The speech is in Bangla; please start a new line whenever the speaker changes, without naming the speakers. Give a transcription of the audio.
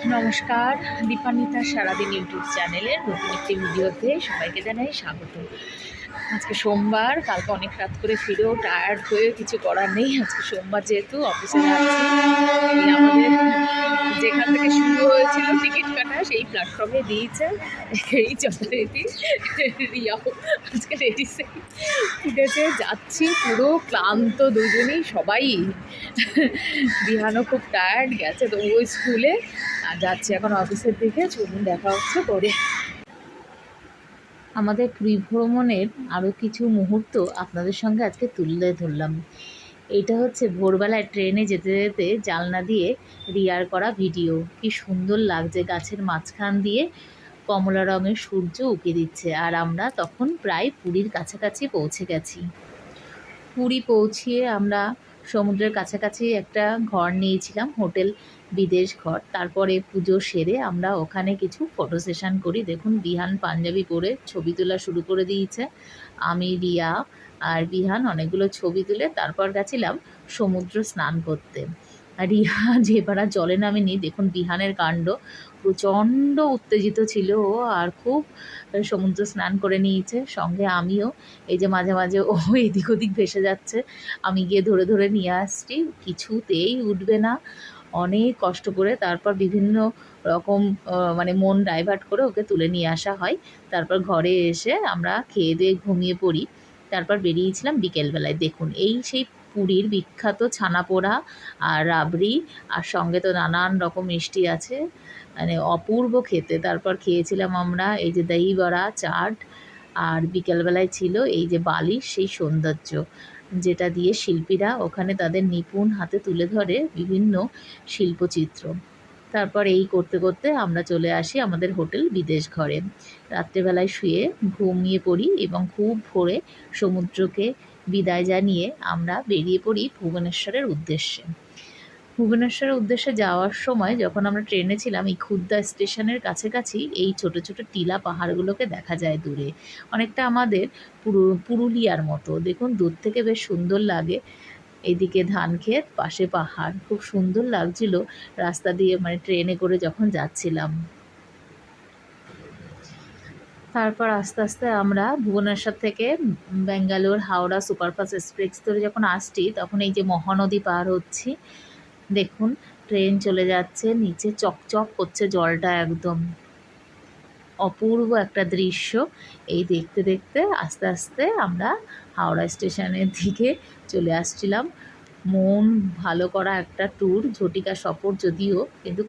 নমস্কার, দীপান্বিতার সারাদিন ইউটিউব চ্যানেলের নতুন একটি ভিডিওতে সবাইকে জানাই স্বাগত। আজকে সোমবার, কালকে অনেক রাত করে ফিরেও টায়ার্ড হয়ে কিছু করার নেই। আজকে সোমবার যেহেতু অফিসে যাচ্ছি, আমাদের যেখান থেকে শুরু হয়েছিল টিকিট কাটা সেই প্ল্যাটফর্মে দিয়েছে। এই যথারীতি রিয়াও আজকে রেডি সেই উঠেছে, যাচ্ছি পুরো ক্লান্ত দুজনেই, সবাই। বিহানও খুব টায়ার্ড, গেছে তো ওই স্কুলে, আর যাচ্ছি এখন অফিসের দিকে। চলুন দেখা হচ্ছে পরে। আমাদের পুরী ভ্রমণের আরও কিছু মুহূর্ত আপনাদের সঙ্গে আজকে তুলে ধরলাম। এইটা হচ্ছে ভোরবেলায় ট্রেনে যেতে যেতে জানলা দিয়ে রিয়ার করা ভিডিও। কি সুন্দর লাগছে, গাছের মাঝখান দিয়ে কমলা রঙের সূর্য উঁকি দিচ্ছে, আর আমরা তখন প্রায় পুরীর কাছাকাছি পৌঁছে গেছি। পুরী পৌঁছিয়ে আমরা সমুদ্রের কাছাকাছি একটা ঘর নিয়েছিলাম, হোটেল বিদেশ ঘর। তারপরে পুজো সেরে আমরা ওখানে কিছু ফটো সেশন করি। দেখুন, বিহান পাঞ্জাবি পরে ছবি তোলা শুরু করে দিয়েছে। আমি, রিয়া আর বিহান অনেকগুলো ছবি তুলে তারপর গেছিলাম সমুদ্র স্নান করতে। আর রিয়া যেবার আর জলে নামেনি, দেখুন বিহানের কাণ্ড, প্রচণ্ড উত্তেজিত ছিল ও, আর খুব সমুদ্র স্নান করে নিয়েছে। সঙ্গে আমিও, এই যে মাঝে মাঝে ও এদিক ওদিক ভেসে যাচ্ছে, আমি গিয়ে ধরে ধরে নিয়ে আসছি, কিছুতেই উঠবে না। অনেক কষ্ট করে তারপর বিভিন্ন রকম মানে মন ডাইভার্ট করে ওকে তুলে নিয়ে আসা হয়। তারপর ঘরে এসে আমরা খেয়ে দিয়ে ঘুমিয়ে পড়ি। তারপর বেরিয়েছিলাম বিকেলবেলায়। দেখুন, এই সেই পুরীর বিখ্যাত ছানাপোড়া আর রাবড়ি, আর সঙ্গে তো নানান রকম মিষ্টি আছে, মানে অপূর্ব খেতে। তারপর খেয়েছিলাম আমরা এই যে দই বড়া, চাট, আর বিকেলবেলায় ছিল এই যে বালিশ, সেই সৌন্দর্য যেটা দিয়ে শিল্পীরা ওখানে তাদের নিপুণ হাতে তুলে ধরে বিভিন্ন শিল্পচিত্র। তারপর এই করতে করতে আমরা চলে আসি আমাদের হোটেল বিদেশ ঘরে। রাত্রেবেলায় শুয়ে ঘুমিয়ে পড়ি এবং খুব ভোরে সমুদ্রকে বিদায় জানিয়ে আমরা বেরিয়ে পড়ি ভুবনেশ্বরের উদ্দেশ্যে। ভুবনেশ্বরের উদ্দেশ্যে যাওয়ার সময় যখন আমরা ট্রেনে ছিলাম, এই খুর্দা স্টেশনের কাছাকাছি এই ছোট ছোট টিলা পাহাড়গুলোকে দেখা যায় দূরে, অনেকটা আমাদের পুরুলিয়ার মতো। দেখুন, দূর থেকে বেশ সুন্দর লাগে। এদিকে ধান ক্ষেত, পাশে পাহাড়, খুব সুন্দর লাগছিল রাস্তা দিয়ে, মানে ট্রেনে করে যখন যাচ্ছিলাম। তারপর আস্তে আস্তে আমরা ভুবনেশ্বর থেকে ব্যাঙ্গালোর হাওড়া সুপারফাস্ট এক্সপ্রেস ধরে যখন আসছি, তখন এই যে মহানদী পার হচ্ছি। দেখুন, ট্রেন চলে যাচ্ছে, নিচে চকচক করছে জলটা, একদম অপূর্ব একটা দৃশ্য। এই দেখতে দেখতে আস্তে আস্তে আমরা হাওড়া স্টেশনের দিকে চলে আসছিলাম। মন ভালো করা একটা ট্যুর, ঝটিকা সফর যদিও, কিন্তু